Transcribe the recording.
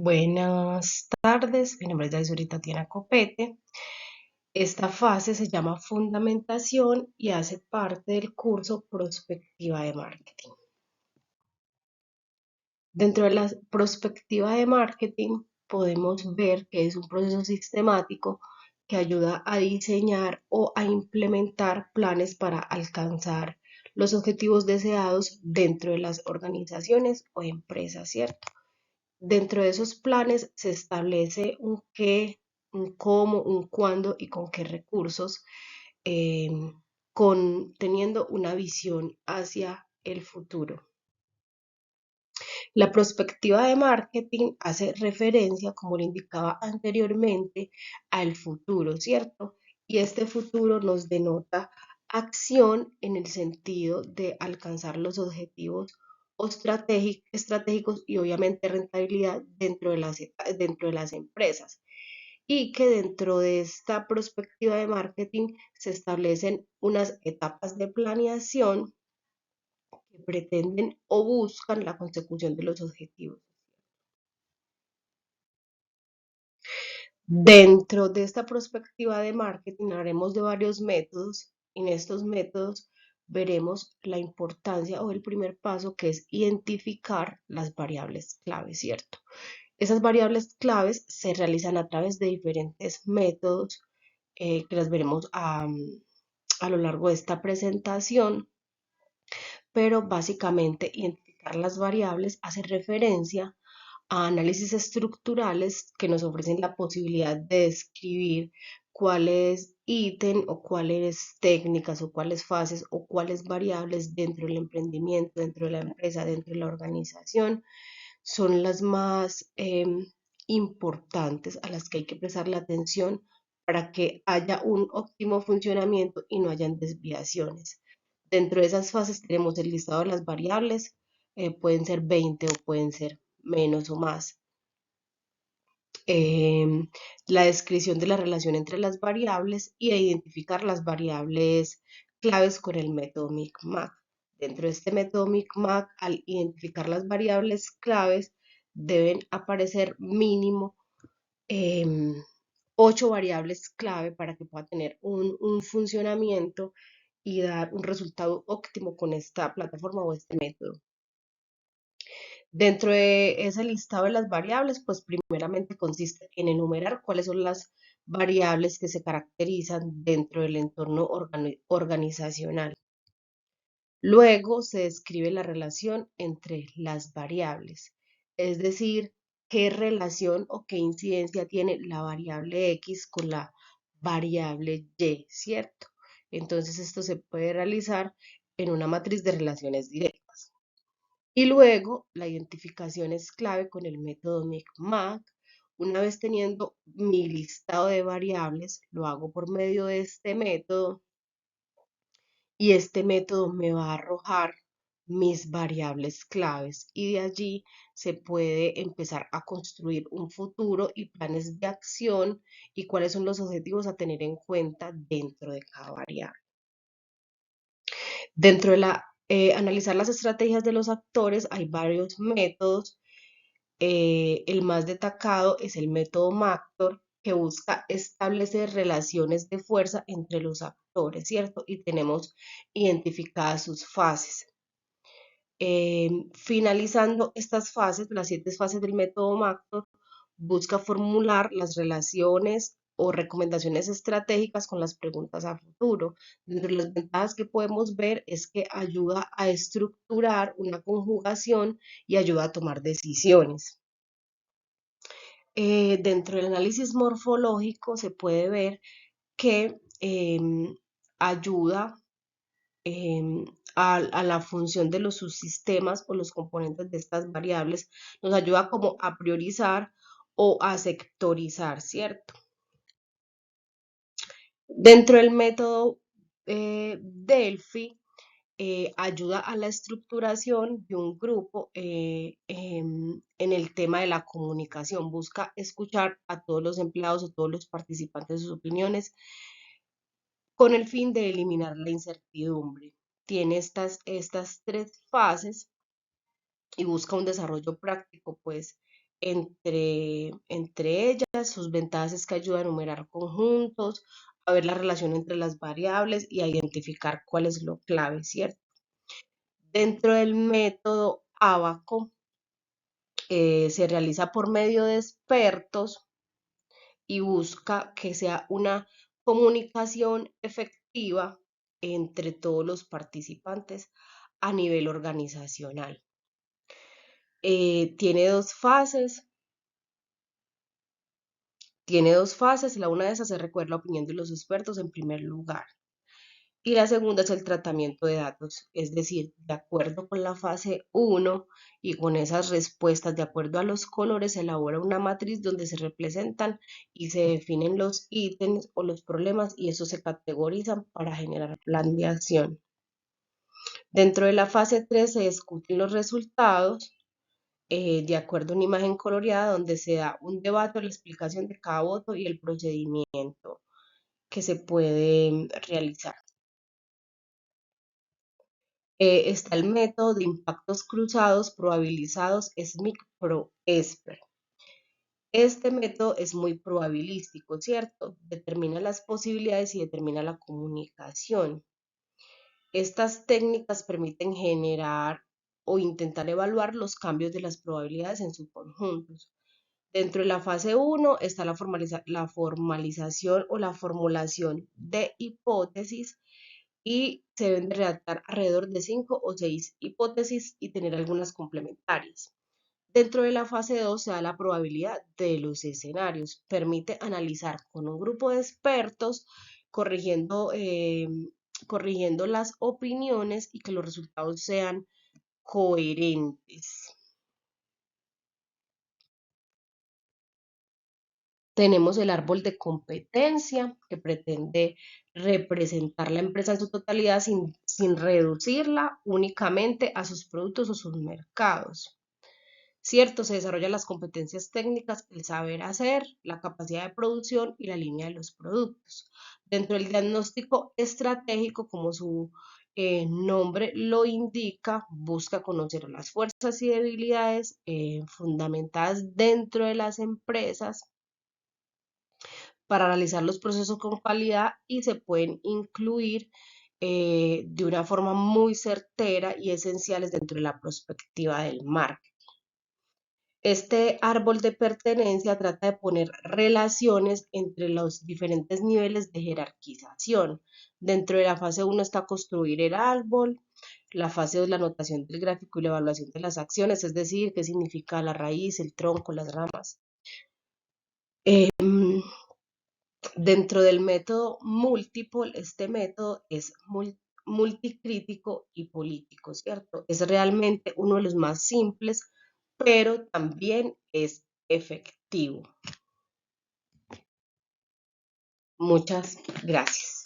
Buenas tardes, mi nombre es Daisy Tatiana Copete. Esta fase se llama Fundamentación y hace parte del curso Prospectiva de Marketing. Dentro de la prospectiva de marketing podemos ver que es un proceso sistemático que ayuda a diseñar o a implementar planes para alcanzar los objetivos deseados dentro de las organizaciones o empresas, ¿cierto? Dentro de esos planes se establece un qué, un cómo, un cuándo y con qué recursos, eh, teniendo una visión hacia el futuro. La perspectiva de marketing hace referencia, como lo indicaba anteriormente, al futuro, ¿cierto? Y este futuro nos denota acción en el sentido de alcanzar los objetivos estratégicos y obviamente rentabilidad dentro de las empresas. Y que dentro de esta perspectiva de marketing se establecen unas etapas de planeación que pretenden o buscan la consecución de los objetivos. Dentro de esta perspectiva de marketing haremos de varios métodos. En estos métodos veremos la importancia o el primer paso que es identificar las variables clave, ¿cierto? Esas variables claves se realizan a través de diferentes métodos que las veremos a lo largo de esta presentación, pero básicamente identificar las variables hace referencia a análisis estructurales que nos ofrecen la posibilidad de describir cuáles ítems o cuáles técnicas o cuáles fases o cuáles variables dentro del emprendimiento, dentro de la empresa, dentro de la organización son las más importantes a las que hay que prestarle atención para que haya un óptimo funcionamiento y no hayan desviaciones. Dentro de esas fases tenemos el listado de las variables, pueden ser 20 o pueden ser menos o más. Em, la descripción de la relación entre las variables y de identificar las variables claves con el método MICMAC. Dentro de este método MICMAC, al identificar las variables claves, deben aparecer mínimo 8 variables clave para que pueda tener un funcionamiento y dar un resultado óptimo con esta plataforma o este método. Dentro de ese listado de las variables, pues primeramente consiste en enumerar cuáles son las variables que se caracterizan dentro del entorno organizacional. Luego se describe la relación entre las variables, es decir, qué relación o qué incidencia tiene la variable X con la variable Y, ¿cierto? Entonces esto se puede realizar en una matriz de relaciones directas. Y luego la identificación es clave con el método MICMAC. Una vez teniendo mi listado de variables, lo hago por medio de este método y este método me va a arrojar mis variables claves y de allí se puede empezar a construir un futuro y planes de acción y cuáles son los objetivos a tener en cuenta dentro de cada variable. Dentro de analizar las estrategias de los actores hay varios métodos. El más destacado es el método MACTOR, que busca establecer relaciones de fuerza entre los actores, ¿cierto? Y tenemos identificadas sus fases. Finalizando estas fases, las 7 fases del método MACTOR, busca formular las relaciones o recomendaciones estratégicas con las preguntas a futuro. Entre las ventajas que podemos ver es que ayuda a estructurar una conjugación y ayuda a tomar decisiones. Dentro del análisis morfológico se puede ver que ayuda a la función de los subsistemas o los componentes de estas variables, nos ayuda como a priorizar o a sectorizar, ¿cierto? Dentro del método Delphi, ayuda a la estructuración de un grupo en el tema de la comunicación. Busca escuchar a todos los empleados o todos los participantes sus opiniones con el fin de eliminar la incertidumbre. Tiene estas 3 fases y busca un desarrollo práctico, pues, entre ellas. Sus ventajas es que ayuda a enumerar conjuntos, a ver la relación entre las variables y a identificar cuál es lo clave, ¿cierto? Dentro del método Abaco se realiza por medio de expertos y busca que sea una comunicación efectiva entre todos los participantes a nivel organizacional. Tiene dos fases. La una de esas es recoger la opinión de los expertos en primer lugar. Y la segunda es el tratamiento de datos, es decir, de acuerdo con la fase 1 y con esas respuestas, de acuerdo a los colores, se elabora una matriz donde se representan y se definen los ítems o los problemas y eso se categorizan para generar plan de acción. Dentro de la fase 3 se discuten los resultados de acuerdo a una imagen coloreada donde se da un debate o la explicación de cada voto y el procedimiento que se puede realizar. Está el método de impactos cruzados probabilizados SMIC-PRO-ESPER. Este método es muy probabilístico, ¿cierto? Determina las posibilidades y determina la comunicación. Estas técnicas permiten generar o intentar evaluar los cambios de las probabilidades en sus conjuntos. Dentro de la fase 1 está la formalización o la formulación de hipótesis y se deben de redactar alrededor de 5 o 6 hipótesis y tener algunas complementarias. Dentro de la fase 2 se da la probabilidad de los escenarios. Permite analizar con un grupo de expertos, corrigiendo, corrigiendo las opiniones y que los resultados sean coherentes. Tenemos el árbol de competencia que pretende representar la empresa en su totalidad sin reducirla únicamente a sus productos o sus mercados. ¿Cierto? Se desarrollan las competencias técnicas, el saber hacer, la capacidad de producción y la línea de los productos. Dentro del diagnóstico estratégico, como su nombre lo indica, busca conocer las fuerzas y debilidades fundamentadas dentro de las empresas para realizar los procesos con calidad y se pueden incluir de una forma muy certera y esenciales dentro de la perspectiva del marketing. Este árbol de pertenencia trata de poner relaciones entre los diferentes niveles de jerarquización. Dentro de la fase 1 está construir el árbol, la fase 2 la anotación del gráfico y la evaluación de las acciones, es decir, qué significa la raíz, el tronco, las ramas. Dentro del método múltiple, este método es multicrítico y político, ¿cierto? Es realmente uno de los más simples, pero también es efectivo. Muchas gracias.